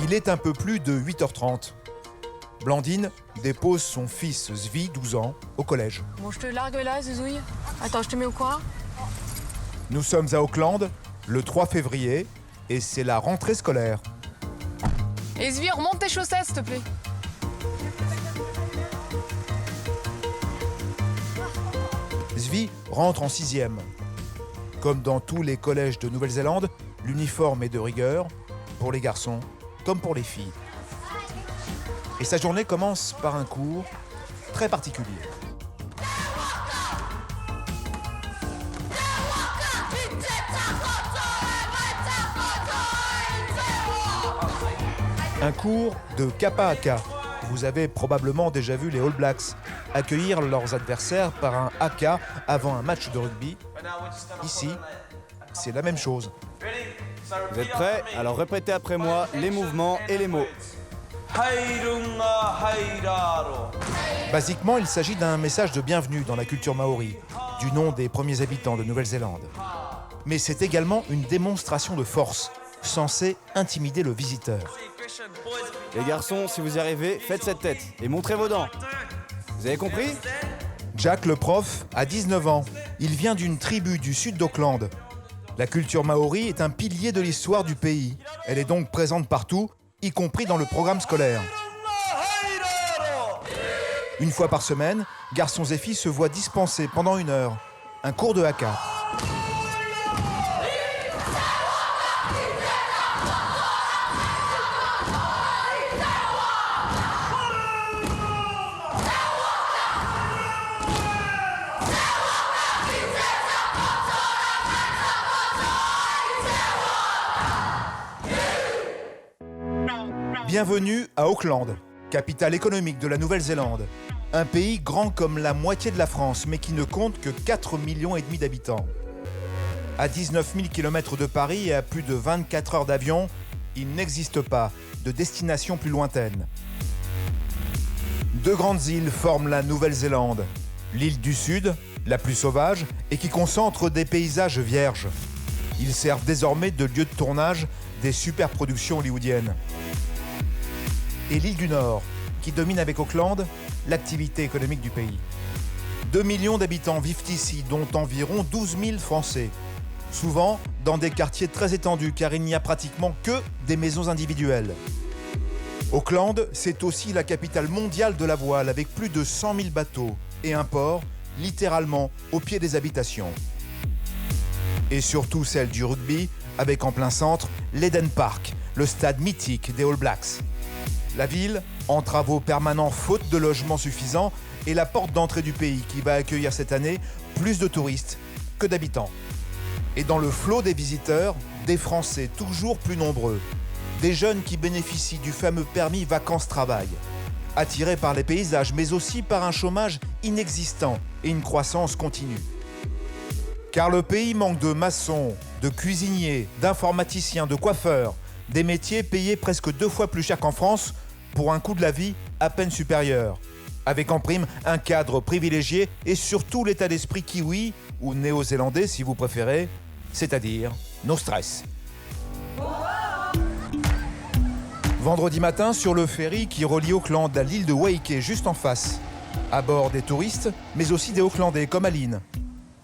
Il est un peu plus de 8h30. Blandine dépose son fils Zvi, 12 ans, au collège. Bon, je te largue là, Zouzouille. Attends, je te mets au coin. Nous sommes à Auckland, le 3 février, et c'est la rentrée scolaire. Et Zvi, remonte tes chaussettes, s'il te plaît. Zvi rentre en 6e. Comme dans tous les collèges de Nouvelle-Zélande, l'uniforme est de rigueur, pour les garçons comme pour les filles. Et sa journée commence par un cours très particulier. Un cours de kappa haka. Vous avez probablement déjà vu les All Blacks accueillir leurs adversaires par un haka avant un match de rugby. Ici, c'est la même chose. Vous êtes prêts? Alors répétez après moi les mouvements et les mots. Basiquement, il s'agit d'un message de bienvenue dans la culture maori, du nom des premiers habitants de Nouvelle-Zélande. Mais c'est également une démonstration de force, censée intimider le visiteur. Les garçons, si vous y arrivez, faites cette tête et montrez vos dents. Vous avez compris? Jack, le prof, a 19 ans. Il vient d'une tribu du sud d'Auckland. La culture maori est un pilier de l'histoire du pays. Elle est donc présente partout, y compris dans le programme scolaire. Une fois par semaine, garçons et filles se voient dispenser pendant 1 heure un cours de haka. Bienvenue à Auckland, capitale économique de la Nouvelle-Zélande. Un pays grand comme la moitié de la France, mais qui ne compte que 4,5 millions d'habitants. À 19 000 km de Paris et à plus de 24 heures d'avion, il n'existe pas de destination plus lointaine. 2 grandes îles forment la Nouvelle-Zélande. L'île du Sud, la plus sauvage, et qui concentre des paysages vierges. Ils servent désormais de lieu de tournage des superproductions hollywoodiennes. Et l'île du Nord, qui domine avec Auckland l'activité économique du pays. 2 millions d'habitants vivent ici, dont environ 12 000 Français. Souvent dans des quartiers très étendus, car il n'y a pratiquement que des maisons individuelles. Auckland, c'est aussi la capitale mondiale de la voile, avec plus de 100 000 bateaux, et un port, littéralement, au pied des habitations. Et surtout celle du rugby, avec en plein centre l'Eden Park, le stade mythique des All Blacks. La ville, en travaux permanents faute de logements suffisants, est la porte d'entrée du pays qui va accueillir cette année plus de touristes que d'habitants. Et dans le flot des visiteurs, des Français toujours plus nombreux, des jeunes qui bénéficient du fameux permis vacances-travail, attirés par les paysages mais aussi par un chômage inexistant et une croissance continue. Car le pays manque de maçons, de cuisiniers, d'informaticiens, de coiffeurs, des métiers payés presque 2 fois plus cher qu'en France pour un coût de la vie à peine supérieur. Avec en prime un cadre privilégié et surtout l'état d'esprit kiwi ou néo-zélandais si vous préférez, c'est-à-dire no stress. Vendredi matin, sur le ferry qui relie Auckland à l'île de Waiheke juste en face. À bord des touristes, mais aussi des Aucklandais comme Aline.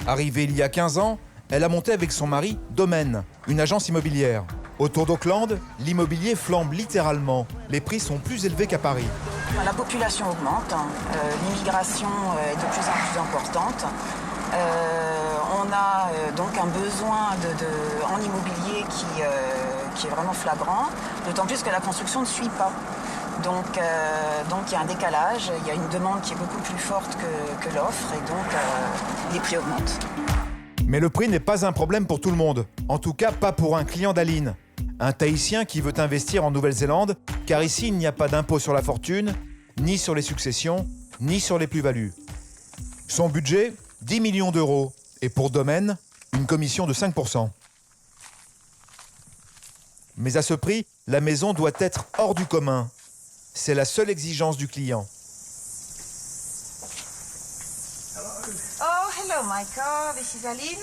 Arrivée il y a 15 ans, elle a monté avec son mari Domaine, une agence immobilière. Autour d'Auckland, l'immobilier flambe littéralement. Les prix sont plus élevés qu'à Paris. La population augmente, l'immigration est de plus en plus importante. On a donc un besoin en immobilier qui est vraiment flagrant, d'autant plus que la construction ne suit pas. Donc il y a un décalage, il y a une demande qui est beaucoup plus forte que l'offre et donc les prix augmentent. Mais le prix n'est pas un problème pour tout le monde. En tout cas, pas pour un client d'Aline. Un Tahitien qui veut investir en Nouvelle-Zélande, car ici, il n'y a pas d'impôt sur la fortune, ni sur les successions, ni sur les plus-values. Son budget, 10 millions d'euros. Et pour Domaine, une commission de 5%. Mais à ce prix, la maison doit être hors du commun. C'est la seule exigence du client. Oh, hello Michael, this is Aline.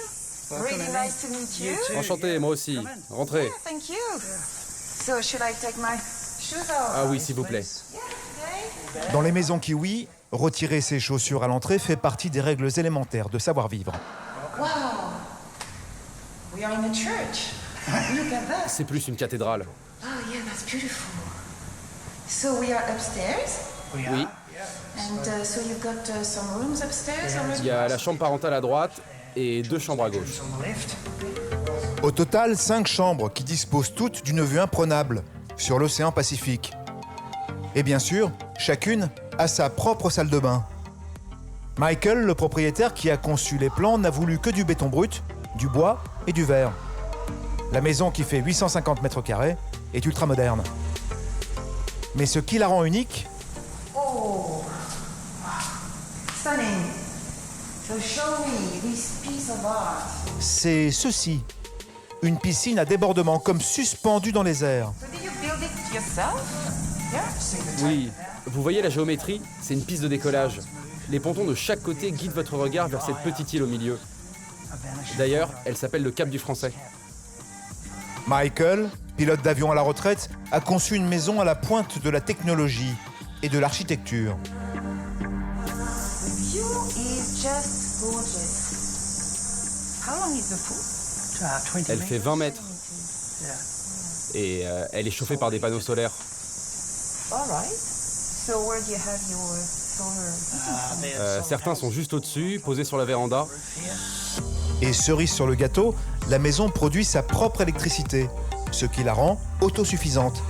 Really nice to meet you. Enchanté, moi aussi. Rentrez. Thank you. So should I take my shoes off? Ah oui, s'il vous plaît. Dans les maisons kiwi, retirer ses chaussures à l'entrée fait partie des règles élémentaires de savoir-vivre. Wow. We are in a church. Look at that. C'est plus une cathédrale. Oh yeah, that's beautiful. So we are upstairs. Oui. And so you've got some rooms upstairs already? Il y a la chambre parentale à droite et 2 chambres à gauche. Au total, 5 chambres qui disposent toutes d'une vue imprenable sur l'océan Pacifique. Et bien sûr, chacune a sa propre salle de bain. Michael, le propriétaire qui a conçu les plans, n'a voulu que du béton brut, du bois et du verre. La maison, qui fait 850 mètres carrés, est ultra moderne. Mais ce qui la rend unique, Oh, stunning. So show me this piece of art. c'est ceci. Une piscine à débordement, comme suspendue dans les airs. So did you build it yourself? Yeah. Oui. Vous voyez la géométrie? C'est une piste de décollage. Les pontons de chaque côté guident votre regard vers cette petite île au milieu. D'ailleurs, elle s'appelle le Cap du Français. Michael, pilote d'avion à la retraite, a conçu une maison à la pointe de la technologie et de l'architecture. The view is just gorgeous. How long is the pool? Elle fait 20 mètres. Et elle est chauffée par des panneaux solaires. All right. So where do you have your solar? Certains sont juste au-dessus, posés sur la véranda. Et cerise sur le gâteau, la maison produit sa propre électricité, ce qui la rend autosuffisante.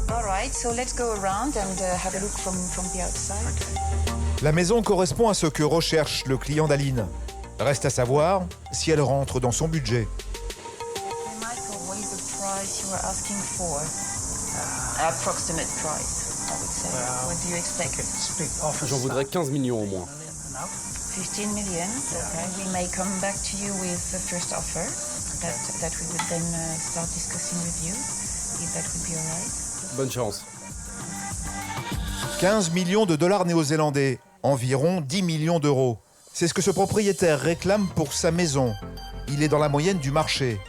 All right. So let's go around and have a look from the outside. La maison correspond à ce que recherche le client d'Aline. Reste à savoir si elle rentre dans son budget. Hey, Michael, what is the price you are asking for? Approximate price, I would say. What do you expect? J'en voudrais 15 millions au moins. 15 million. Okay. We may come back to you with the first offer that we would then start discussing with you, if that would be all right. Bonne chance. 15 millions de dollars néo-zélandais, environ 10 millions d'euros. C'est ce que ce propriétaire réclame pour sa maison. Il est dans la moyenne du marché.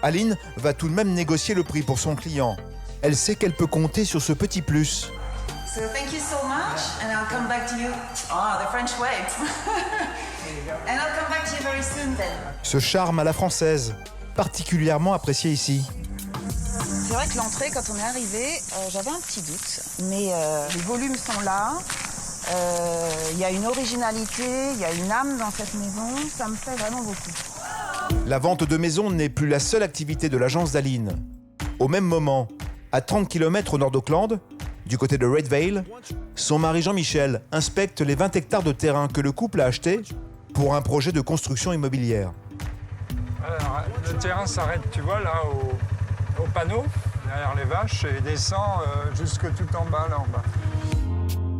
Aline va tout de même négocier le prix pour son client. Elle sait qu'elle peut compter sur ce petit plus. So thank you so much, and I'll come back to you. Ah, the French way. And I'll come back to you very soon then. Ce charme à la française, particulièrement apprécié ici. C'est vrai que l'entrée, quand on est arrivé, j'avais un petit doute. Mais les volumes sont là. Il y a une originalité, il y a une âme dans cette maison. Ça me plaît vraiment beaucoup. La vente de maisons n'est plus la seule activité de l'agence d'Aline. Au même moment, à 30 km au nord d'Auckland, du côté de Red Vale, son mari Jean-Michel inspecte les 20 hectares de terrain que le couple a achetés pour un projet de construction immobilière. Alors, le terrain s'arrête, tu vois, là, au panneau, derrière les vaches, et descend jusque tout en bas, là en bas.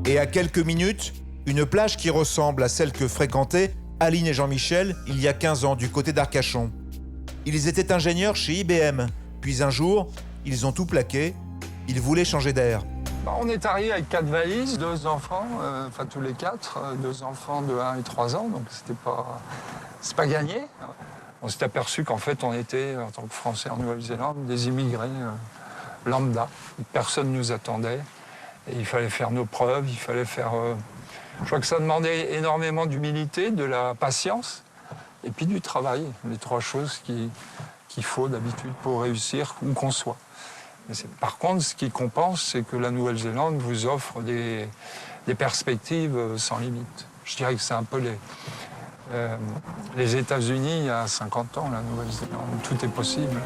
Et à quelques minutes, une plage qui ressemble à celle que fréquentaient Aline et Jean-Michel il y a 15 ans du côté d'Arcachon. Ils étaient ingénieurs chez IBM, puis un jour, ils ont tout plaqué, ils voulaient changer d'air. On est arrivé avec 4 valises, 2 enfants, enfin tous les 4, 2 enfants de 1 et 3 ans, donc c'est pas gagné. On s'est aperçu qu'en fait on était, en tant que Français en Nouvelle-Zélande, des immigrés lambda. Personne ne nous attendait et il fallait faire nos preuves, il fallait faire... je crois que ça demandait énormément d'humilité, de la patience et puis du travail, les 3 choses qu'il faut d'habitude pour réussir où qu'on soit. Par contre, ce qui compense, c'est que la Nouvelle-Zélande vous offre des perspectives sans limite. Je dirais que c'est un peu les États-Unis il y a 50 ans, la Nouvelle-Zélande. Tout est possible.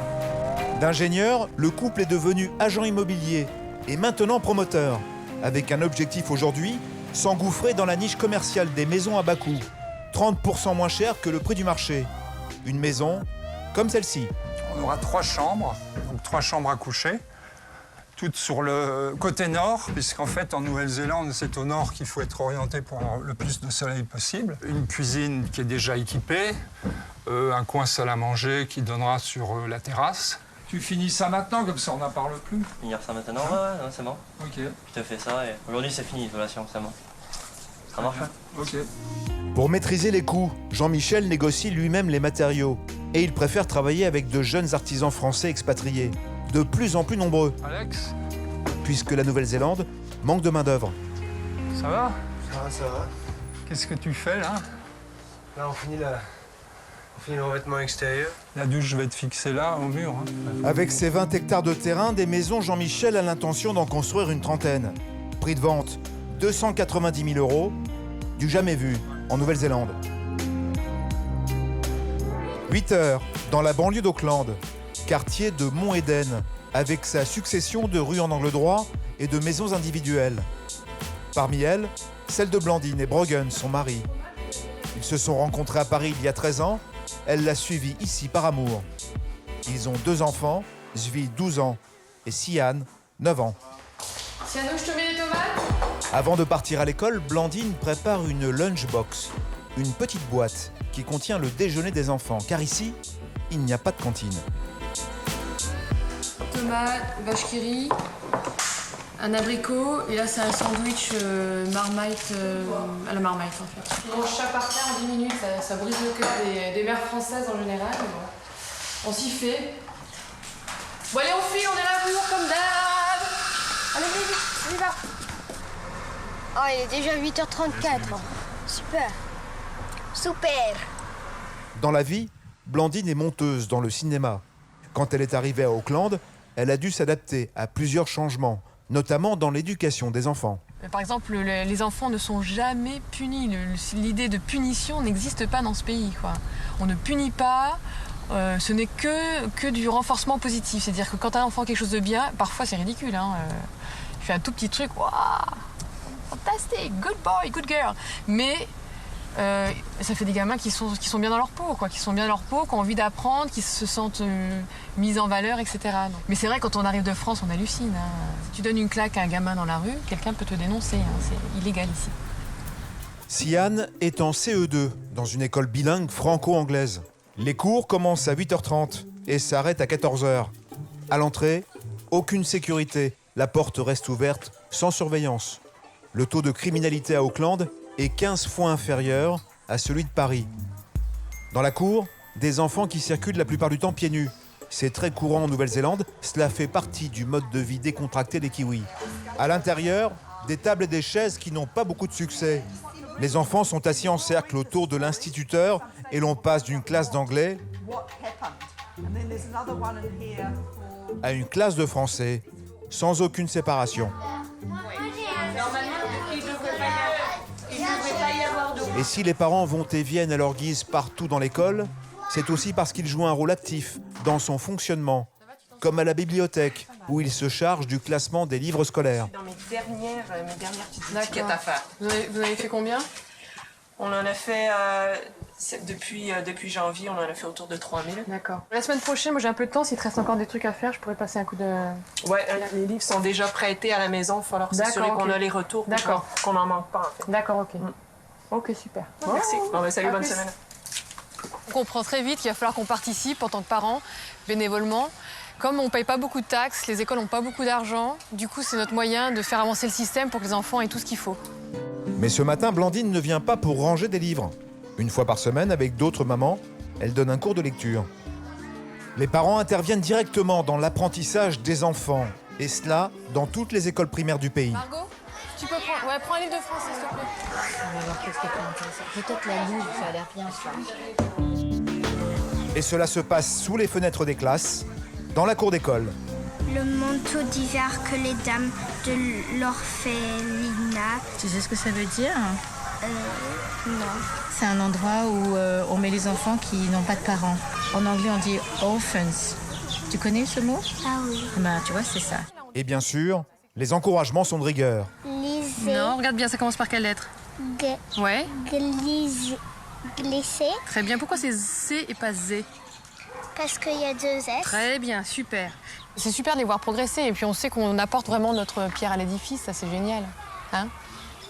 D'ingénieur, le couple est devenu agent immobilier et maintenant promoteur, avec un objectif aujourd'hui, s'engouffrer dans la niche commerciale des maisons à bas coût, 30% moins cher que le prix du marché. Une maison comme celle-ci. On aura 3 chambres, donc 3 chambres à coucher, toutes sur le côté nord, puisqu'en fait en Nouvelle-Zélande, c'est au nord qu'il faut être orienté pour avoir le plus de soleil possible. Une cuisine qui est déjà équipée, un coin salle à manger qui donnera sur la terrasse. Tu finis ça maintenant, comme ça on n'en parle plus. Finir ça maintenant, ouais, c'est bon. Ok. Je te fais ça et aujourd'hui c'est fini l'isolation, c'est bon. Ça marche? Ok. Pour maîtriser les coûts, Jean-Michel négocie lui-même les matériaux et il préfère travailler avec de jeunes artisans français expatriés. de plus en plus nombreux, Alex, puisque la Nouvelle-Zélande manque de main-d'œuvre. ça va? Ça va. Qu'est-ce que tu fais là? Là, on finit le revêtement extérieur. La douche, je vais te fixer là, au mur. Hein. Avec ses 20 hectares de terrain, des maisons, Jean-Michel a l'intention d'en construire une trentaine. Prix de vente, 290 000 €, du jamais vu en Nouvelle-Zélande. 8 heures, dans la banlieue d'Auckland, quartier de Mont-Eden, avec sa succession de rues en angle droit et de maisons individuelles. Parmi elles, celle de Blandine et Brogan, son mari. Ils se sont rencontrés à Paris il y a 13 ans. Elle l'a suivi ici par amour. Ils ont 2 enfants, Zvi, 12 ans, et Sian, 9 ans. Siano, je te mets les tomates? Avant de partir à l'école, Blandine prépare une lunchbox, une petite boîte qui contient le déjeuner des enfants, car ici, il n'y a pas de cantine. Tomates, vache qui rit, un abricot, et là c'est un sandwich marmite, à la marmite en fait. On mange ça par terre en 10 minutes, ça brise le cœur des mères françaises en général. Mais bon. On s'y fait. Bon allez on file, on est là pour comme d'hab. Allez vite, on y va. Oh, il est déjà 8h34. Super. Super. Dans la vie, Blandine est monteuse dans le cinéma. Quand elle est arrivée à Auckland, elle a dû s'adapter à plusieurs changements, notamment dans l'éducation des enfants. Par exemple, les enfants ne sont jamais punis. L'idée de punition n'existe pas dans ce pays, quoi. On ne punit pas, ce n'est que du renforcement positif. C'est-à-dire que quand un enfant a quelque chose de bien, parfois c'est ridicule, hein, il fait un tout petit truc, waouh, fantastique, good boy, good girl. Mais ça fait des gamins qui sont bien dans leur peau, quoi, qui sont bien dans leur peau, qui ont envie d'apprendre, qui se sentent mis en valeur, etc. Donc, mais c'est vrai, quand on arrive de France, on hallucine. Hein. Si tu donnes une claque à un gamin dans la rue, quelqu'un peut te dénoncer. Hein. C'est illégal ici. Sian est en CE2, dans une école bilingue franco-anglaise. Les cours commencent à 8h30 et s'arrêtent à 14h. À l'entrée, aucune sécurité. La porte reste ouverte, sans surveillance. Le taux de criminalité à Auckland est 15 fois inférieur à celui de Paris. Dans la cour, des enfants qui circulent la plupart du temps pieds nus. C'est très courant en Nouvelle-Zélande, cela fait partie du mode de vie décontracté des Kiwis. À l'intérieur, des tables et des chaises qui n'ont pas beaucoup de succès. Les enfants sont assis en cercle autour de l'instituteur et l'on passe d'une classe d'anglais à une classe de français, sans aucune séparation. Et si les parents vont et viennent à leur guise partout dans l'école, c'est aussi parce qu'ils jouent un rôle actif dans son fonctionnement, comme à la bibliothèque, où ils se chargent du classement des livres scolaires. Dans mes dernières petites D'accord. étiquettes à faire. Vous avez fait combien? On en a fait, depuis janvier, on en a fait autour de 3000. D'accord. La semaine prochaine, moi j'ai un peu de temps, s'il te reste encore des trucs à faire, je pourrais passer un coup de... Ouais, les livres sont déjà prêtés à la maison, il va falloir s'assurer D'accord, qu'on ok. a les retours, pour D'accord. qu'on n'en manque pas en fait. D'accord, ok. Ok, super. Merci. Bon, ben, salut, À bonne plus. semaine. On comprend très vite qu'il va falloir qu'on participe en tant que parents, bénévolement. Comme on ne paye pas beaucoup de taxes, les écoles n'ont pas beaucoup d'argent, du coup c'est notre moyen de faire avancer le système pour que les enfants aient tout ce qu'il faut. Mais ce matin, Blandine ne vient pas pour ranger des livres. Une fois par semaine, avec d'autres mamans, elle donne un cours de lecture. Les parents interviennent directement dans l'apprentissage des enfants, et cela dans toutes les écoles primaires du pays. Margot, tu peux prendre... Ouais, prends un livre de français s'il te plaît. On va voir qu'est-ce qui est intéressant. Peut-être la Louvre, ça a l'air bien ça. Et cela se passe sous les fenêtres des classes, dans la cour d'école. Le manteau d'hiver que les dames de l'orphelinat. Tu sais ce que ça veut dire? Non. C'est un endroit où on met les enfants qui n'ont pas de parents. En anglais, on dit orphans. Tu connais ce mot? Ah oui. Ben, tu vois, c'est ça. Et bien sûr, les encouragements sont de rigueur. Lisez. Non, regarde bien, ça commence par quelle lettre? Ouais. Glisser. Très bien, pourquoi c'est Z et pas Z? Parce qu'il y a 2 S. Très bien, super. C'est super de les voir progresser et puis on sait qu'on apporte vraiment notre pierre à l'édifice, ça c'est génial. Hein?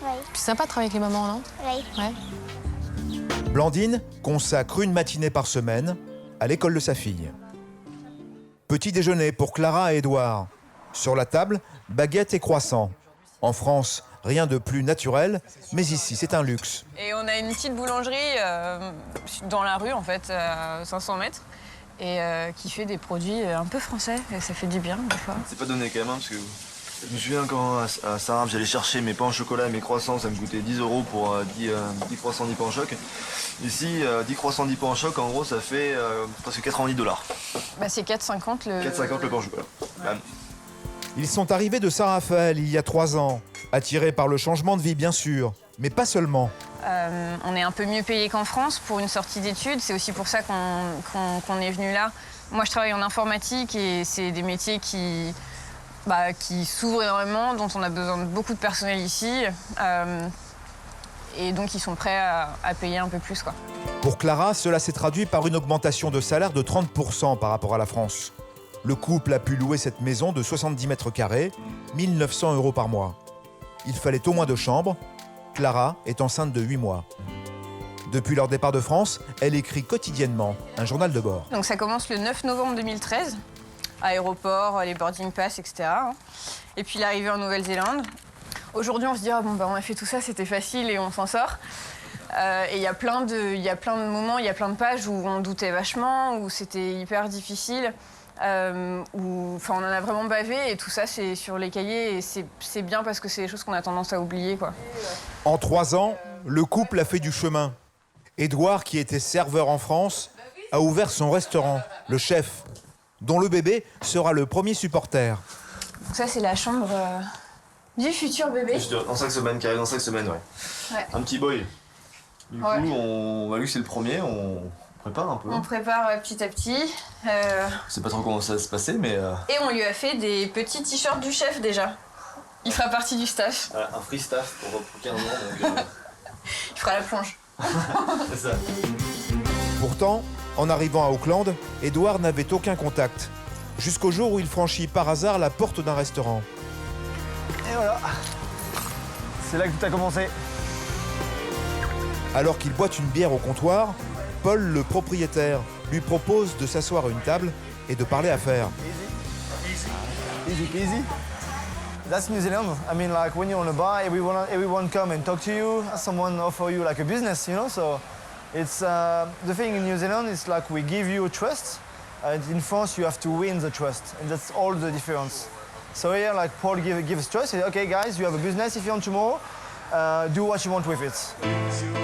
Oui. Puis c'est sympa de travailler avec les mamans, non? Oui. Ouais. Blandine consacre une matinée par semaine à l'école de sa fille. Petit déjeuner pour Clara et Édouard. Sur la table, baguettes et croissants. En France, rien de plus naturel, mais ici, c'est un luxe. Et on a une petite boulangerie dans la rue, en fait, à 500 mètres. et qui fait des produits un peu français. Et ça fait du bien, des fois. C'est pas donné quand même, hein, parce que je me souviens quand à Saint-Raph, j'allais chercher mes pains au chocolat et mes croissants, ça me coûtait 10 € pour 10 croissants, 10 pains en choc. Ici, 10 croissants, 10 pains en choc, en gros, ça fait presque 90 $. Bah, c'est 4,50 le... 4,50 le pain au chocolat. Bam. Ils sont arrivés de Saint-Raphaël il y a 3 ans, attirés par le changement de vie bien sûr, mais pas seulement. On est un peu mieux payé qu'en France pour une sortie d'études, c'est aussi pour ça qu'on est venu là. Moi je travaille en informatique et c'est des métiers qui s'ouvrent énormément, dont on a besoin de beaucoup de personnel ici. Et donc ils sont prêts à payer un peu plus, quoi. Pour Clara, cela s'est traduit par une augmentation de salaire de 30% par rapport à la France. Le couple a pu louer cette maison de 70 mètres carrés, 1 900 € par mois. Il fallait au moins 2 chambres. Clara est enceinte de 8 mois. Depuis leur départ de France, elle écrit quotidiennement un journal de bord. Donc ça commence le 9 novembre 2013, aéroport, les boarding pass, etc. Et puis l'arrivée en Nouvelle-Zélande. Aujourd'hui, on se dit on a fait tout ça, c'était facile et on s'en sort. Et il y a plein de moments, il y a plein de pages où on doutait vachement, où c'était hyper difficile. On en a vraiment bavé et tout ça c'est sur les cahiers et c'est bien parce que c'est des choses qu'on a tendance à oublier, quoi. En 3 ans, le couple a fait du chemin. Édouard, qui était serveur en France, a ouvert son restaurant, Le Chef, dont le bébé sera le premier supporter. Donc ça c'est la chambre du futur bébé. Dans 5 semaines, qui arrive dans 5 semaines, ouais. Un petit boy. Du coup, vu que c'est le premier, on prépare un peu. On prépare petit à petit. Je sais pas trop comment ça va se passer, mais... Et on lui a fait des petits t-shirts du chef déjà. Il fera partie du staff. Voilà, un free staff pour 15 ans, donc... Il fera la plonge. C'est ça. Pourtant, en arrivant à Auckland, Édouard n'avait aucun contact. Jusqu'au jour où il franchit par hasard la porte d'un restaurant. Et voilà. C'est là que tout a commencé. Alors qu'il boit une bière au comptoir, Paul, le propriétaire, lui propose de s'asseoir à une table et de parler affaires. Easy peasy. That's New Zealand. I mean, like when you're on a bar, everyone come and talk to you. Someone offer you like a business, you know. So it's the thing in New Zealand is like we give you a trust, and in France you have to win the trust, and that's all the difference. So here, like Paul gives trust. He says, okay, guys, you have a business. If you want tomorrow, do what you want with it.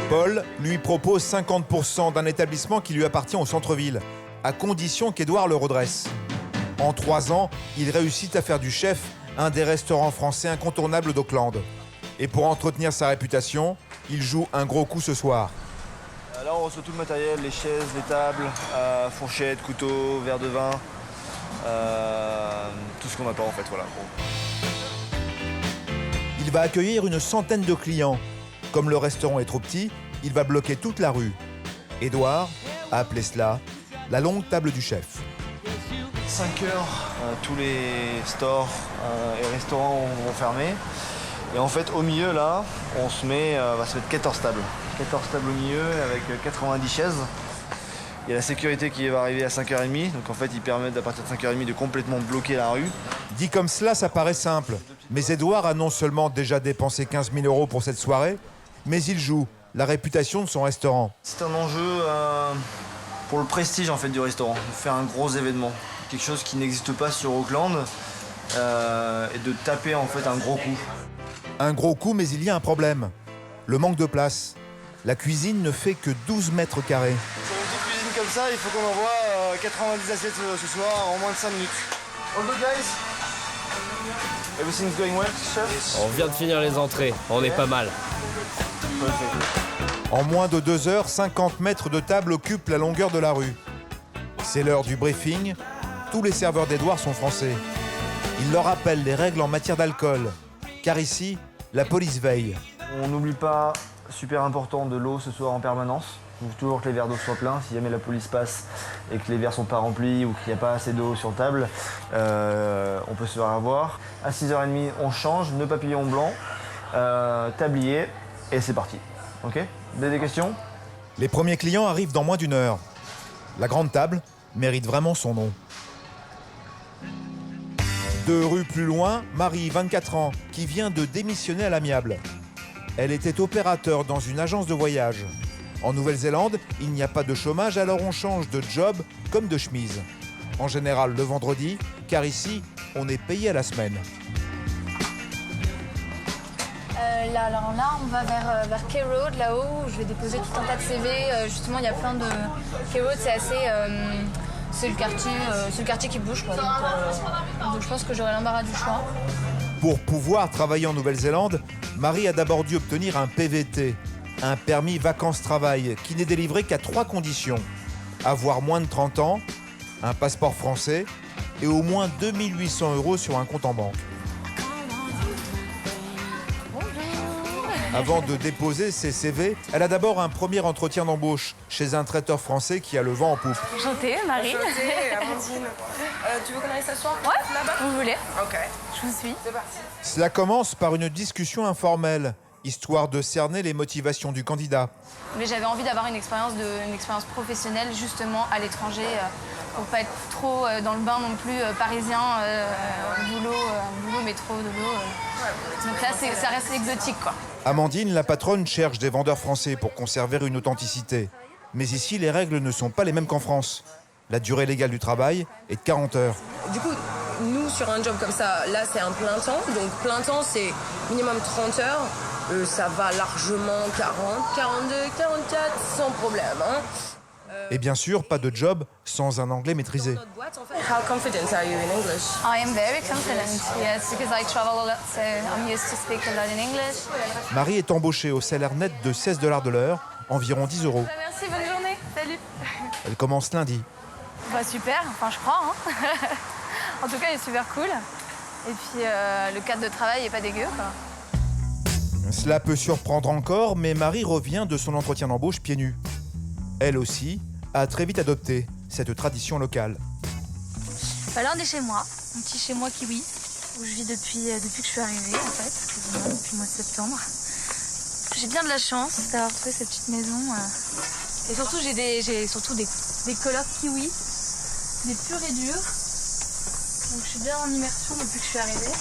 Paul lui propose 50% d'un établissement qui lui appartient au centre-ville, à condition qu'Édouard le redresse. En 3 ans, il réussit à faire du Chef un des restaurants français incontournables d'Auckland. Et pour entretenir sa réputation, il joue un gros coup ce soir. Là, on reçoit tout le matériel, les chaises, les tables, fourchettes, couteaux, verres de vin, tout ce qu'on n'a pas en fait, voilà. Il va accueillir une centaine de clients. Comme le restaurant est trop petit, il va bloquer toute la rue. Édouard a appelé cela la longue table du chef. 5 heures, tous les stores et restaurants vont fermer. Et en fait, au milieu, là, on se va se mettre 14 tables. 14 tables au milieu avec 90 chaises. Il y a la sécurité qui va arriver à 5h30. Donc en fait, ils permettent à partir de 5h30 de complètement bloquer la rue. Dit comme cela, ça paraît simple. Mais Édouard a non seulement déjà dépensé 15 000 € pour cette soirée, mais il joue la réputation de son restaurant. C'est un enjeu pour le prestige en fait du restaurant, de faire un gros événement. Quelque chose qui n'existe pas sur Auckland et de taper en fait un gros coup. Un gros coup, mais il y a un problème. Le manque de place. La cuisine ne fait que 12 mètres carrés. Sur une petite cuisine comme ça, il faut qu'on envoie 90 assiettes ce soir en moins de 5 minutes. All good guys? Everything's going well, chef? On vient de finir les entrées, on est pas mal. En moins de 2 heures, 50 mètres de table occupent la longueur de la rue. C'est l'heure du briefing. Tous les serveurs d'Édouard sont français. Il leur rappelle les règles en matière d'alcool, car ici, la police veille. On n'oublie pas, super important, de l'eau ce soir en permanence. Il faut toujours que les verres d'eau soient pleins. Si jamais la police passe et que les verres ne sont pas remplis ou qu'il n'y a pas assez d'eau sur table, on peut se faire avoir. À 6h30, on change, nœud papillon blanc, tablier, et c'est parti. Ok? Vous avez des questions? Les premiers clients arrivent dans moins d'1 heure. La grande table mérite vraiment son nom. 2 rues plus loin, Marie, 24 ans, qui vient de démissionner à l'amiable. Elle était opérateur dans une agence de voyage. En Nouvelle-Zélande, il n'y a pas de chômage, alors on change de job comme de chemise. En général le vendredi, car ici, on est payé à la semaine. Alors là, on va vers Key Road, là-haut, où je vais déposer tout un tas de CV. Justement, il y a plein de... Key Road, c'est assez... c'est le quartier qui bouge, quoi. Donc je pense que j'aurai l'embarras du choix. Pour pouvoir travailler en Nouvelle-Zélande, Marie a d'abord dû obtenir un PVT, un permis vacances-travail, qui n'est délivré qu'à 3 conditions. Avoir moins de 30 ans, un passeport français et au moins 2 800 € sur un compte en banque. Avant de déposer ses CV, elle a d'abord un premier entretien d'embauche chez un traiteur français qui a le vent en poupe. Enchantée, Marie. Enchantée, Amandine. Tu veux qu'on aille s'asseoir? Ouais, là-bas. Vous voulez? Ok. Je vous suis. C'est parti. Cela commence par une discussion informelle, histoire de cerner les motivations du candidat. Mais j'avais envie d'avoir une expérience professionnelle justement à l'étranger pour pas être trop dans le bain non plus parisien, boulot, métro, dodo. Donc là, ça reste exotique, quoi. Amandine, la patronne, cherche des vendeurs français pour conserver une authenticité. Mais ici, les règles ne sont pas les mêmes qu'en France. La durée légale du travail est de 40 heures. Du coup, nous, sur un job comme ça, là, c'est un plein temps. Donc, plein temps, c'est minimum 30 heures. Ça va largement 40, 42, 44, sans problème. Hein. Et bien sûr, pas de job sans un anglais maîtrisé. How confident are you in English? I am very confident, yes, because I travel a lot, so I'm used to speak a lot in English. Marie est embauchée au salaire net de 16 $ de l'heure, environ 10 €. Merci, bonne journée, salut. Elle commence lundi. Bah super, enfin je crois. Hein. En tout cas, il est super cool. Et puis le cadre de travail est pas dégueu, quoi. Cela peut surprendre encore, mais Marie revient de son entretien d'embauche pieds nus. Elle aussi a très vite adopté cette tradition locale. Bah là, on est chez moi, un petit chez moi kiwi, où je vis depuis que je suis arrivée, en fait, depuis le mois de septembre. J'ai bien de la chance d'avoir trouvé cette petite maison. Et surtout, j'ai surtout des colocs kiwi, des purs et durs. Donc je suis bien en immersion depuis que je suis arrivée.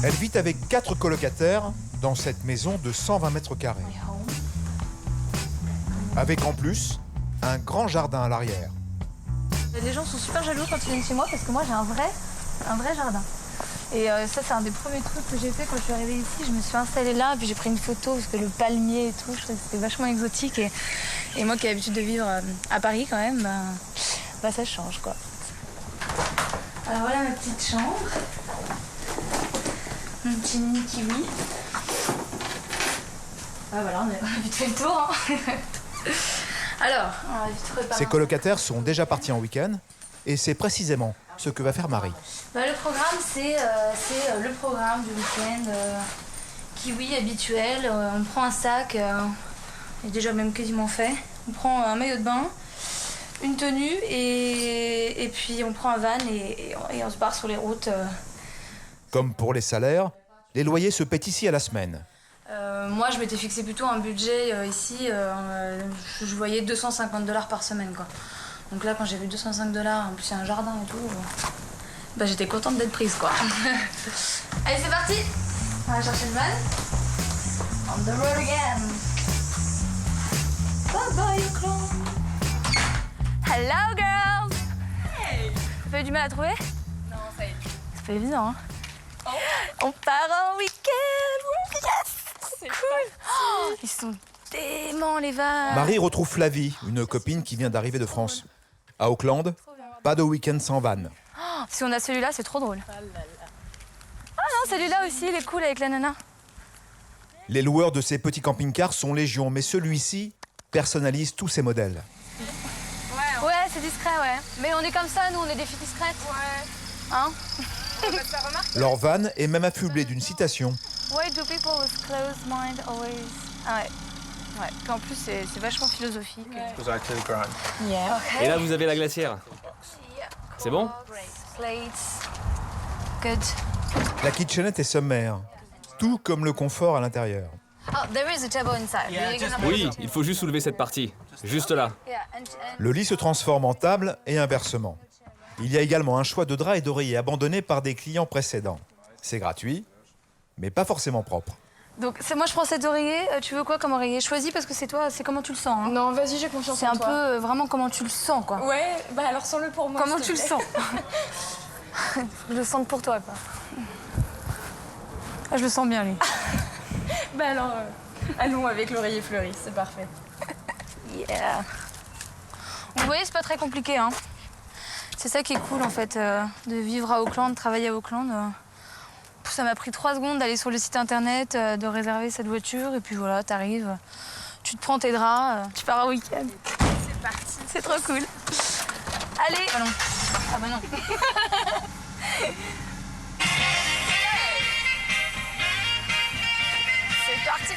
Elle vit avec 4 colocataires dans cette maison de 120 mètres carrés. Avec en plus un grand jardin à l'arrière. Les gens sont super jaloux quand ils viennent chez moi parce que moi j'ai un vrai jardin. Et ça c'est un des premiers trucs que j'ai fait quand je suis arrivée ici. Je me suis installée là, puis j'ai pris une photo parce que le palmier et tout, je trouvais que c'était vachement exotique. Et moi qui ai l'habitude de vivre à Paris quand même, bah ça change quoi. Alors voilà ma petite chambre. Mon petit mini kiwi. Ah voilà, on a vite fait le tour. Hein. Alors, on va vite préparer. Ses colocataires sont déjà partis en week-end et c'est précisément ce que va faire Marie. Bah, le programme, c'est le programme du week-end kiwi habituel. On prend un sac, il est déjà même quasiment fait. On prend un maillot de bain, une tenue et puis on prend un van et on se barre sur les routes. Comme pour les salaires, les loyers se paient ici à la semaine. Moi, je m'étais fixé plutôt un budget ici. Je voyais 250 $ par semaine, quoi. Donc là, quand j'ai vu 205 $, en plus il y a un jardin et tout, bah, j'étais contente d'être prise, quoi. Allez, c'est parti. On va chercher le van. On the road again. Bye bye, clown. Hello, girls. Hey. Vous avez eu du mal à trouver? Non, ça y est. C'est pas évident, hein. Oh. On part en week-end. Yes. C'est cool. Oh, ils sont déments, les vannes. Marie retrouve Flavie, une copine qui vient d'arriver de France. À Auckland, pas de week-end sans van. Oh, si on a celui-là, c'est trop drôle. Ah non, celui-là aussi, il est cool avec la nana. Les loueurs de ces petits camping-cars sont légion, mais celui-ci personnalise tous ses modèles. Ouais, c'est discret, ouais. Mais on est comme ça, nous, on est des filles discrètes. Ouais. Hein? Leur van est même affublé d'une citation. Why do people with closed mind always... Ah ouais. Ouais. Puis en plus, c'est vachement philosophique. Yeah. Okay. Et là, vous avez la glacière. C'est bon? Plates. Good. La kitchenette est sommaire, tout comme le confort à l'intérieur. Oh, there is a table inside. Oui, il faut juste soulever cette partie. Juste là. Le lit se transforme en table et inversement. Il y a également un choix de draps et d'oreillers abandonnés par des clients précédents. C'est gratuit, mais pas forcément propre. Donc moi je prends cet oreiller. Tu veux quoi comme oreiller? Choisis parce que c'est toi, c'est comment tu le sens. Hein. Non, vas-y, j'ai confiance en toi. C'est un peu vraiment comment tu le sens, quoi. Ouais, bah alors sens-le pour moi. Comment tu le sens? Je le sens pour toi, quoi. Ah, je le sens bien, lui. Bah alors, allons avec l'oreiller fleuri, c'est parfait. Yeah. Vous voyez, c'est pas très compliqué, hein. C'est ça qui est cool, en fait, de vivre à Auckland, de travailler à Auckland. Ça m'a pris 3 secondes d'aller sur le site internet, de réserver cette voiture, et puis voilà, t'arrives, tu te prends tes draps, tu pars un week-end. C'est parti. C'est trop cool. Allez. Ah non. Ah bah non. C'est parti.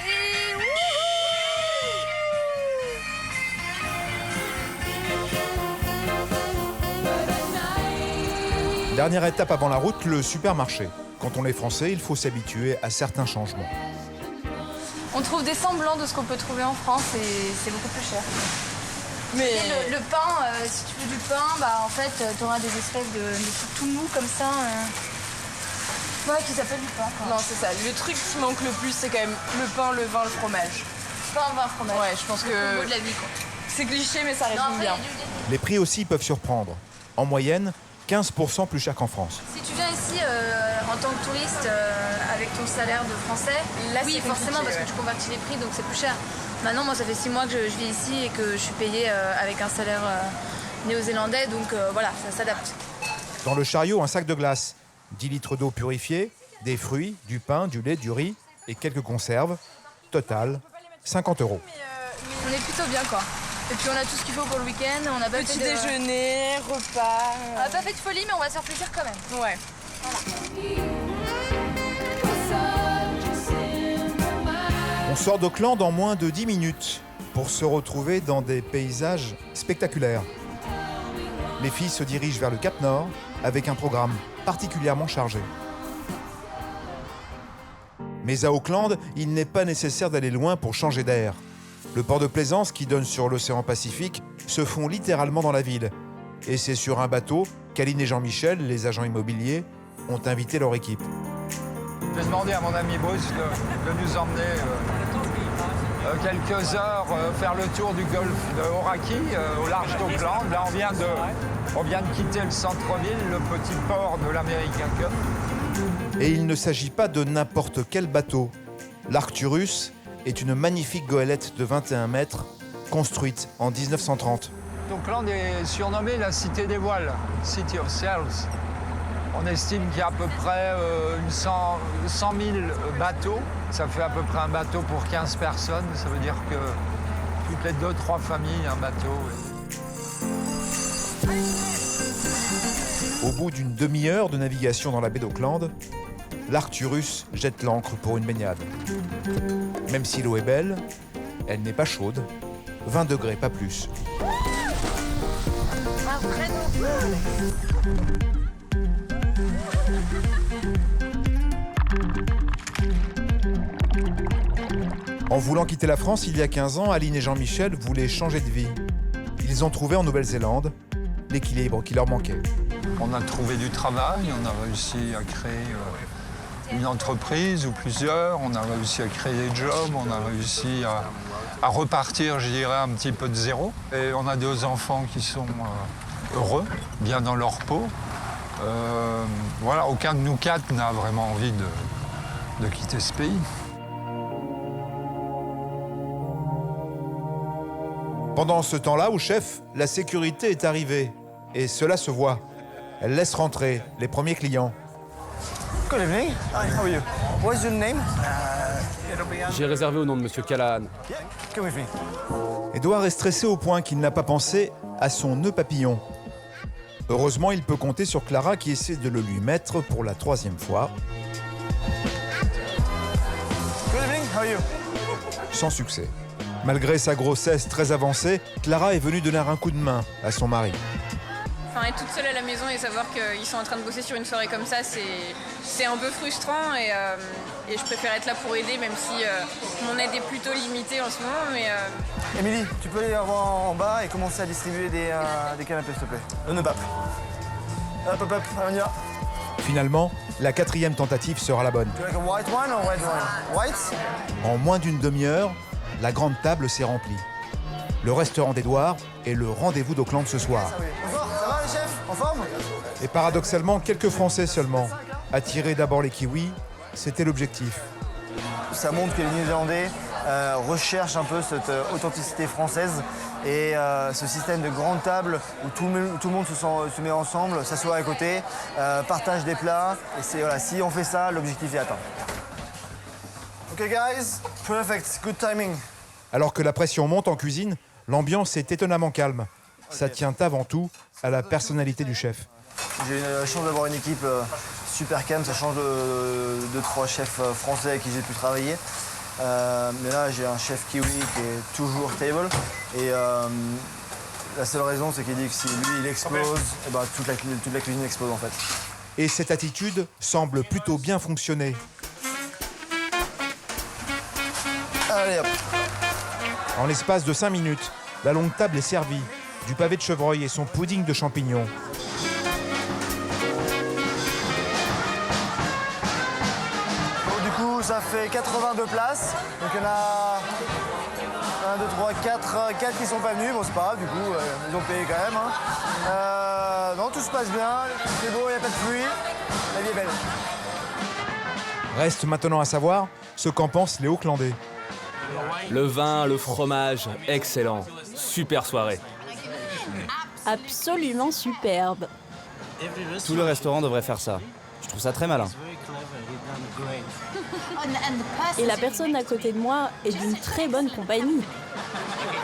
Dernière étape avant la route, le supermarché. Quand on est français, il faut s'habituer à certains changements. On trouve des semblants de ce qu'on peut trouver en France et c'est beaucoup plus cher. Mais le pain, si tu veux du pain, bah en fait, t'auras des espèces de trucs tout mous comme ça. Ouais, qui s'appellent du pain, quoi. Non, c'est ça. Le truc qui manque le plus, c'est quand même le pain, le vin, le fromage. Pain, vin, fromage. Ouais, je pense que le combo de la vie, quoi. C'est cliché, mais ça résume bien. Les prix aussi peuvent surprendre. En moyenne, 15% plus cher qu'en France. Si tu viens ici en tant que touriste avec ton salaire de français, là, oui, forcément, parce que tu convertis les prix, donc c'est plus cher. Maintenant, moi, ça fait 6 mois que je vis ici et que je suis payée avec un salaire néo-zélandais, donc voilà, ça s'adapte. Dans le chariot, un sac de glace, 10 litres d'eau purifiée, des fruits, du pain, du lait, du riz et quelques conserves. Total, 50 €. On est plutôt bien, quoi. Et puis on a tout ce qu'il faut pour le week-end. On a pas Petit fait déjeuner, repas. On n'a pas fait de folie, mais on va se faire plaisir quand même. Ouais. On sort d'Auckland en moins de 10 minutes pour se retrouver dans des paysages spectaculaires. Les filles se dirigent vers le Cap Nord avec un programme particulièrement chargé. Mais à Auckland, il n'est pas nécessaire d'aller loin pour changer d'air. Le port de plaisance qui donne sur l'océan Pacifique se fond littéralement dans la ville. Et c'est sur un bateau qu'Aline et Jean-Michel, les agents immobiliers, ont invité leur équipe. J'ai demandé à mon ami Bruce de nous emmener quelques heures faire le tour du golfe de Hauraki, au large d'Auckland. Là, on vient de quitter le centre-ville, le petit port de l'American Cup. Et il ne s'agit pas de n'importe quel bateau. L'Arcturus est une magnifique goélette de 21 mètres, construite en 1930. Auckland est surnommée la cité des voiles, City of Sails. On estime qu'il y a à peu près 100 000 bateaux. Ça fait à peu près un bateau pour 15 personnes. Ça veut dire que toutes les 2-3 familles, un bateau. Au bout d'une demi-heure de navigation dans la baie d'Auckland, l'Arcturus jette l'ancre pour une baignade. Même si l'eau est belle, elle n'est pas chaude. 20 degrés, pas plus. En voulant quitter la France il y a 15 ans, Aline et Jean-Michel voulaient changer de vie. Ils ont trouvé en Nouvelle-Zélande l'équilibre qui leur manquait. On a trouvé du travail, on a réussi à créer une entreprise ou plusieurs, on a réussi à créer des jobs, on a réussi à repartir, je dirais, un petit peu de zéro. Et on a 2 enfants qui sont heureux, bien dans leur peau. Voilà, aucun de nous 4 n'a vraiment envie de quitter ce pays. Pendant ce temps-là, au chef, la sécurité est arrivée. Et cela se voit. Elle laisse rentrer les premiers clients. Good evening. Hi, how are you? What's your name? J'ai réservé au nom de Monsieur Callahan. Come with me. Édouard est stressé au point qu'il n'a pas pensé à son nœud papillon. Heureusement, il peut compter sur Clara qui essaie de le lui mettre pour la 3e fois. Good evening. How are you? Sans succès. Malgré sa grossesse très avancée, Clara est venue donner un coup de main à son mari. Enfin, être toute seule à la maison et savoir qu'ils sont en train de bosser sur une soirée comme ça, c'est un peu frustrant et je préfère être là pour aider, même si mon aide est plutôt limitée en ce moment. Mais Émilie, tu peux aller en bas et commencer à distribuer des canapés, s'il te plaît. Ne pape. Hop, hop, hop, on y va. Finalement, la 4e tentative sera la bonne. Do you like a white wine or red wine? White? En moins d'une demi-heure, la grande table s'est remplie. Le restaurant d'Edouard est le rendez-vous d'Auckland ce soir. Bonjour, ça va les chefs? En forme? Et paradoxalement, quelques Français seulement. Attirer d'abord les kiwis, c'était l'objectif. Ça montre que les Néo-Zélandais recherchent un peu cette authenticité française et ce système de grande table où tout le monde se met ensemble, s'assoit à côté, partage des plats. Et voilà, si on fait ça, l'objectif est atteint. Ok guys, perfect, good timing. Alors que la pression monte en cuisine, l'ambiance est étonnamment calme. Ça tient avant tout à la personnalité du chef. J'ai la chance d'avoir une équipe super calme, ça change de 3 chefs français avec qui j'ai pu travailler. Mais là, j'ai un chef kiwi qui est toujours stable. Et la seule raison, c'est qu'il dit que si lui, il explose, et ben, toute la cuisine explose en fait. Et cette attitude semble plutôt bien fonctionner. Allez hop. En l'espace de 5 minutes, la longue table est servie. Du pavé de chevreuil et son pudding de champignons. Bon, du coup, ça fait 82 places. Donc il y en a 1, 2, 3, 4 qui sont pas venus. Bon, c'est pas grave, du coup, ils ont payé quand même. Hein. Non, tout se passe bien. C'est beau, il n'y a pas de pluie. La vie est belle. Reste maintenant à savoir ce qu'en pensent les Aucklandais. Le vin, le fromage, excellent. Super soirée. Absolument superbe. Tout le restaurant devrait faire ça. Je trouve ça très malin. Et la personne à côté de moi est d'une très bonne compagnie.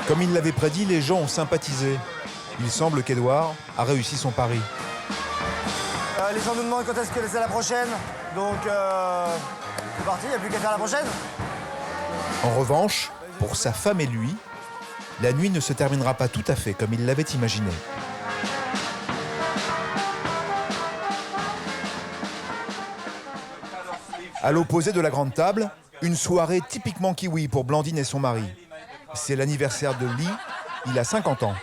Comme il l'avait prédit, les gens ont sympathisé. Il semble qu'Edouard a réussi son pari. Les gens nous demandent quand est-ce que c'est la prochaine. Donc, c'est parti, il n'y a plus qu'à faire la prochaine. En revanche, pour sa femme et lui, la nuit ne se terminera pas tout à fait comme il l'avait imaginé. À l'opposé de la grande table, une soirée typiquement kiwi pour Blandine et son mari. C'est l'anniversaire de Lee, il a 50 ans.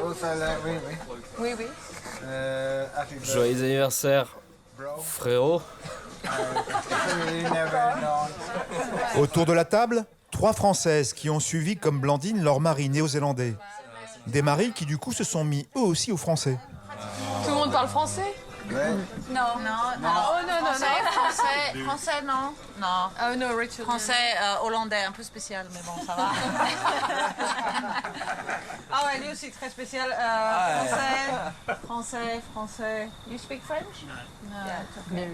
Oui, oui. Joyeux anniversaire, frérot. Autour de la table, 3 Françaises qui ont suivi comme Blandine leur mari néo-zélandais. Des maris qui du coup se sont mis eux aussi au français. Tout le monde parle français? Non. Oh non, français, non. Non. Oh no, Rachel. Français, hollandais, un peu spécial, mais bon, ça va. Ah ouais, lui aussi, très spécial. Français. You speak French? No. Yeah,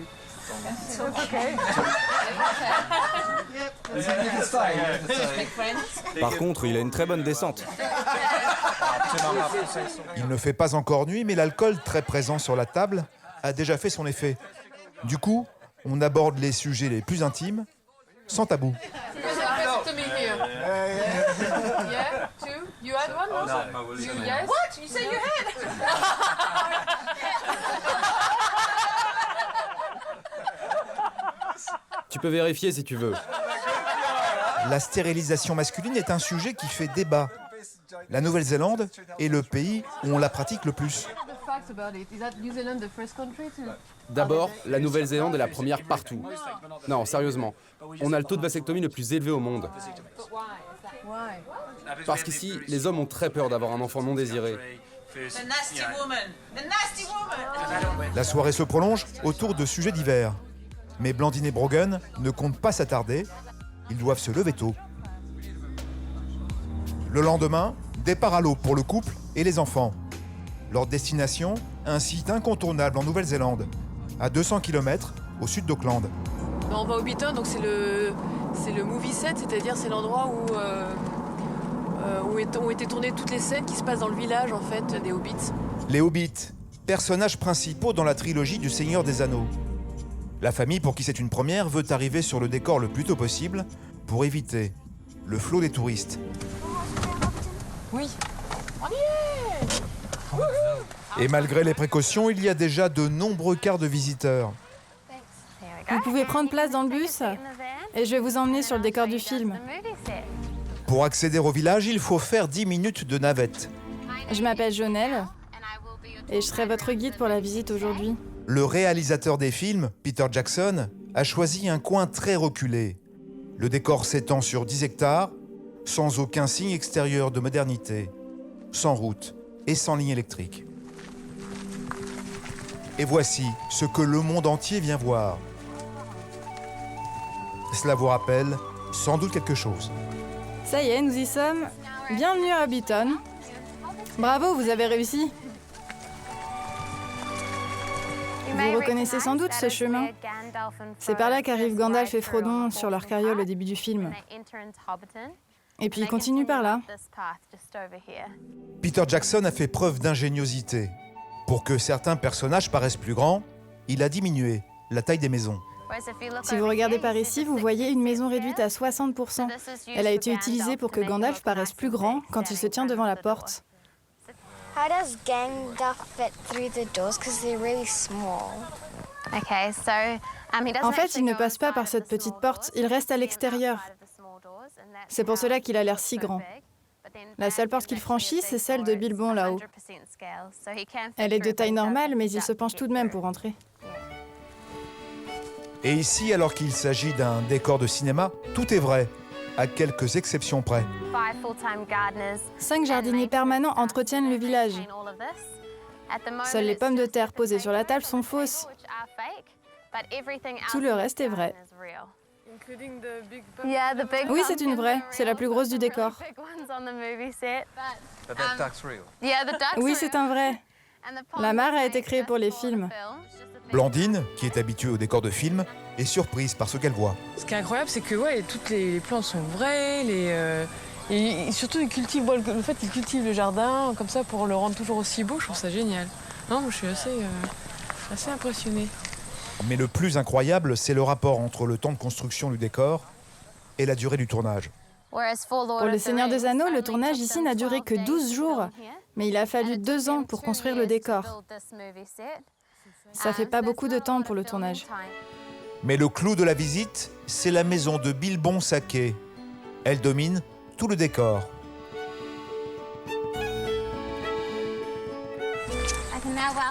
it's okay. Par contre, il a une très bonne descente. Il ne fait pas encore nuit, mais l'alcool très présent sur la table a déjà fait son effet. Du coup, on aborde les sujets les plus intimes, sans tabou. Tu peux vérifier si tu veux. La stérilisation masculine est un sujet qui fait débat. La Nouvelle-Zélande est le pays où on la pratique le plus. D'abord, la Nouvelle-Zélande est la première partout. Non, sérieusement, on a le taux de vasectomie le plus élevé au monde. Parce qu'ici, les hommes ont très peur d'avoir un enfant non désiré. La soirée se prolonge autour de sujets divers. Mais Blandine et Brogan ne comptent pas s'attarder. Ils doivent se lever tôt. Le lendemain, départ à l'eau pour le couple et les enfants. Leur destination, un site incontournable en Nouvelle-Zélande, à 200 km au sud d'Auckland. On va au Hobbiton, donc c'est le movie set, c'est-à-dire c'est l'endroit où ont été tournées toutes les scènes qui se passent dans le village en fait des Hobbits. Les Hobbits, personnages principaux dans la trilogie du Seigneur des Anneaux. La famille, pour qui c'est une première, veut arriver sur le décor le plus tôt possible pour éviter le flot des touristes. Oui. Et malgré les précautions, il y a déjà de nombreux quarts de visiteurs. Vous pouvez prendre place dans le bus et je vais vous emmener sur le décor du film. Pour accéder au village, il faut faire 10 minutes de navette. Je m'appelle Jonelle et je serai votre guide pour la visite aujourd'hui. Le réalisateur des films, Peter Jackson, a choisi un coin très reculé. Le décor s'étend sur 10 hectares, sans aucun signe extérieur de modernité, sans route et sans ligne électrique. Et voici ce que le monde entier vient voir. Cela vous rappelle sans doute quelque chose. Ça y est, nous y sommes. Bienvenue à Hobbiton. Bravo, vous avez réussi. Vous reconnaissez sans doute ce chemin. C'est par là qu'arrivent Gandalf et Frodon sur leur carriole au début du film. Et puis ils continuent par là. Peter Jackson a fait preuve d'ingéniosité. Pour que certains personnages paraissent plus grands, il a diminué la taille des maisons. Si vous regardez par ici, vous voyez une maison réduite à 60%. Elle a été utilisée pour que Gandalf paraisse plus grand quand il se tient devant la porte. How does Gandalf fit through the doors because they're really small? Okay, so En fait, il ne passe pas par cette petite porte, il reste à l'extérieur. C'est pour cela qu'il a l'air si grand. La seule porte qu'il franchit, c'est celle de Bilbon là-haut. Elle est de taille normale, mais il se penche tout de même pour entrer. Et ici, alors qu'il s'agit d'un décor de cinéma, tout est vrai, à quelques exceptions près. 5 jardiniers permanents entretiennent le village. Seules les pommes de terre posées sur la table sont fausses. Tout le reste est vrai. Oui, c'est une vraie. C'est la plus grosse du décor. Oui, c'est un vrai. La mare a été créée pour les films. Blandine, qui est habituée au décor de film, est surprise par ce qu'elle voit. Ce qui est incroyable, c'est que toutes les plantes sont vraies, et surtout ils cultivent, le fait qu'ils cultivent le jardin comme ça pour le rendre toujours aussi beau, je trouve ça génial. Non, je suis assez impressionnée. Mais le plus incroyable, c'est le rapport entre le temps de construction du décor et la durée du tournage. Pour Le Seigneur des Anneaux, le tournage ici n'a duré que 12 jours, mais il a fallu 2 ans pour construire le décor. Ça fait pas beaucoup de temps pour le tournage. Mais le clou de la visite, c'est la maison de Bilbon Saquet. Elle domine tout le décor.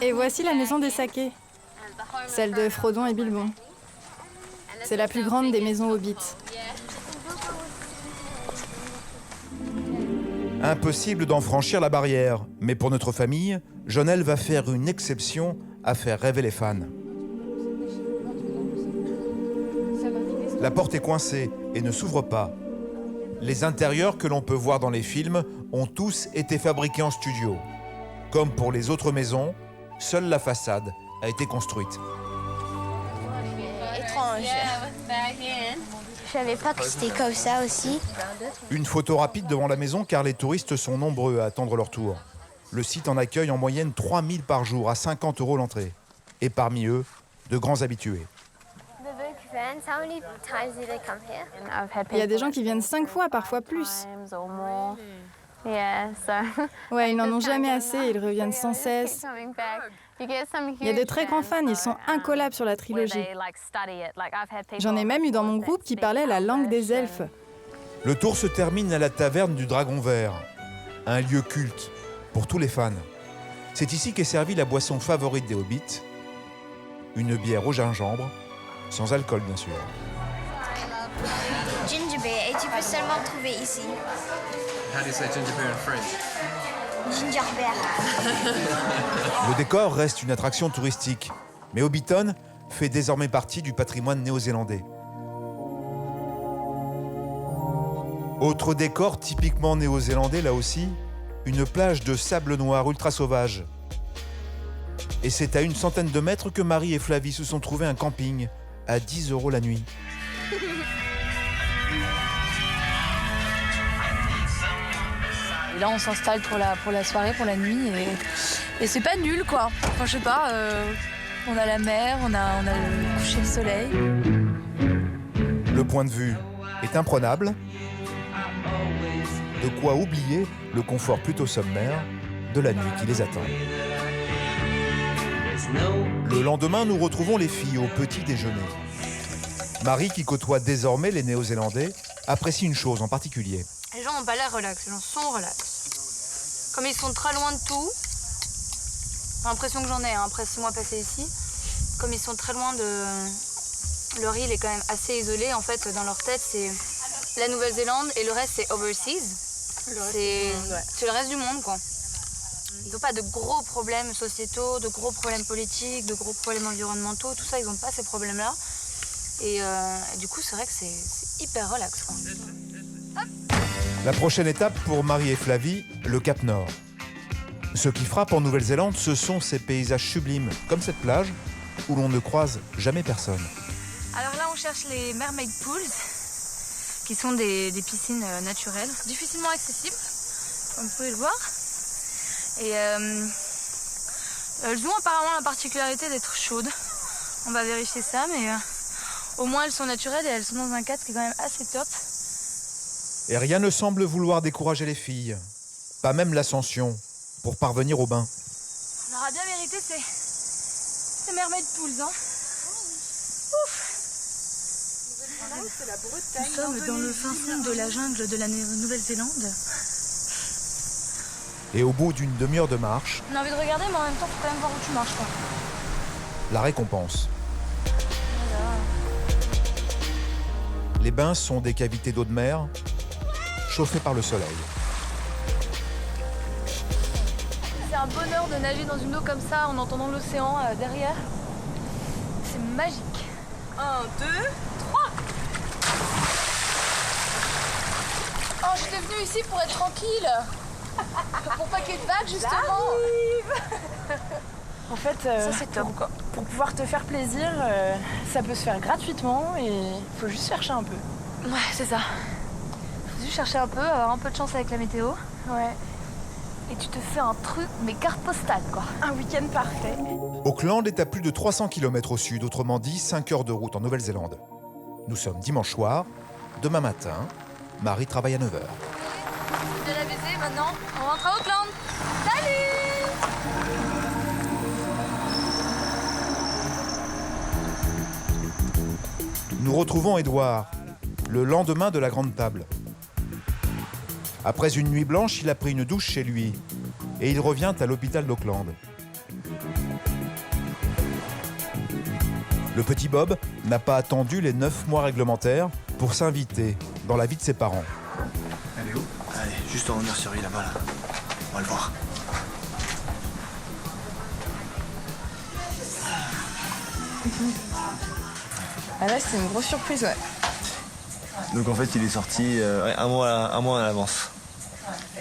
Et voici la maison des Saquets, celle de Frodon et Bilbon. C'est la plus grande des maisons hobbits. Impossible d'en franchir la barrière, mais pour notre famille, Jonelle va faire une exception à faire rêver les fans. La porte est coincée et ne s'ouvre pas. Les intérieurs que l'on peut voir dans les films ont tous été fabriqués en studio. Comme pour les autres maisons, seule la façade a été construite. Étrange. Je savais pas que c'était comme ça aussi. Une photo rapide devant la maison car les touristes sont nombreux à attendre leur tour. Le site en accueille en moyenne 3000 par jour à 50 € l'entrée. Et parmi eux, de grands habitués. Il y a des gens qui viennent 5 fois, parfois plus. Ouais, ils n'en ont jamais assez, ils reviennent sans cesse. Il y a de très grands fans, ils sont incollables sur la trilogie. J'en ai même eu dans mon groupe qui parlaient la langue des elfes. Le tour se termine à la taverne du Dragon Vert, un lieu culte pour tous les fans. C'est ici qu'est servie la boisson favorite des hobbits, une bière au gingembre, sans alcool bien sûr. Ginger beer, et tu peux seulement le trouver ici. How do you say ginger beer in French? Ginger beer. Le décor reste une attraction touristique, mais Hobbiton fait désormais partie du patrimoine néo-zélandais. Autre décor typiquement néo-zélandais là aussi, une plage de sable noir ultra sauvage. Et c'est à une centaine de mètres que Marie et Flavie se sont trouvés un camping à 10 € la nuit. Et là, on s'installe pour la soirée, pour la nuit, et c'est pas nul, quoi. Enfin, je sais pas, on a la mer, on a le coucher de soleil. Le point de vue est imprenable. De quoi oublier le confort plutôt sommaire de la nuit qui les attend. Le lendemain, nous retrouvons les filles au petit déjeuner. Marie, qui côtoie désormais les Néo-Zélandais, apprécie une chose en particulier. Les gens n'ont pas l'air relax, les gens sont relax. Comme ils sont très loin de tout, j'ai l'impression que j'en ai, après 6 mois passés ici, comme ils sont très loin de... Leur île est quand même assez isolée. En fait, dans leur tête, c'est la Nouvelle-Zélande et le reste, c'est overseas. C'est le reste du monde, quoi. Ils n'ont pas de gros problèmes sociétaux, de gros problèmes politiques, de gros problèmes environnementaux. Tout ça, ils n'ont pas ces problèmes-là. Et du coup, c'est vrai que c'est hyper relax, quoi. La prochaine étape pour Marie et Flavie, le Cap Nord. Ce qui frappe en Nouvelle-Zélande, ce sont ces paysages sublimes, comme cette plage, où l'on ne croise jamais personne. Alors là, on cherche les mermaid pools, qui sont des piscines naturelles, difficilement accessibles, comme vous pouvez le voir. Et elles ont apparemment la particularité d'être chaudes. On va vérifier ça, mais au moins elles sont naturelles et elles sont dans un cadre qui est quand même assez top. Et rien ne semble vouloir décourager les filles, pas même l'ascension, pour parvenir au bain. On aura bien mérité ces mermaid pools, hein. C'est la Bretagne. Nous sommes dans le fin fond de la jungle de la Nouvelle-Zélande. Et au bout d'une demi-heure de marche, On a envie de regarder, mais en même temps, faut quand même voir où tu marches, quoi. la récompense. Les bains sont des cavités d'eau de mer, chauffées par le soleil. C'est un bonheur de nager dans une eau comme ça en entendant l'océan derrière. C'est magique. 1, 2, 3. Oh, j'étais venue ici pour être tranquille. Pour pas qu'il y ait de vagues, justement. En fait, Ça, c'est top, quoi. Pour pouvoir te faire plaisir, ça peut se faire gratuitement et il faut juste chercher un peu. Ouais, c'est ça. Faut juste chercher un peu, avoir un peu de chance avec la météo. Ouais. Et tu te fais un truc, mais carte postale, quoi. Un week-end parfait. Auckland est à plus de 300 km au sud, autrement dit 5 heures de route en Nouvelle-Zélande. Nous sommes dimanche soir. Demain matin, Marie travaille à 9h. De la baiser maintenant, on rentre à Auckland. Salut! Nous retrouvons Édouard, le lendemain de la grande table. Après une nuit blanche, il a pris une douche chez lui et il revient à l'hôpital d'Auckland. Le petit Bob n'a pas attendu les 9 mois réglementaires pour s'inviter dans la vie de ses parents. Elle est où? Allez, juste en nurserie là-bas, là. On va le voir. Ah là, c'est une grosse surprise, ouais. Donc en fait, il est sorti un mois à l'avance.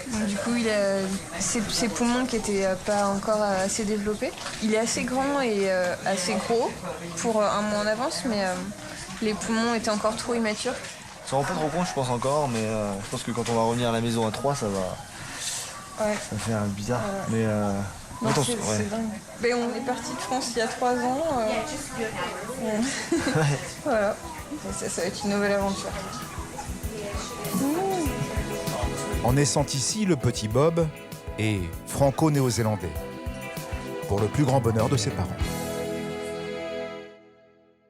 Donc, du coup, il a ses poumons qui n'étaient pas encore assez développés. Il est assez grand et assez gros pour un mois en avance, mais les poumons étaient encore trop immatures. Ça rend pas trop compte, je pense encore, mais je pense que quand on va revenir à la maison à 3, ça va faire bizarre. Mais Non, attention, c'est dingue. Ben, on est parti de France il y a 3 ans. Voilà. Et ça va être une nouvelle aventure. En naissant ici, le petit Bob est franco-néo-zélandais, pour le plus grand bonheur de ses parents.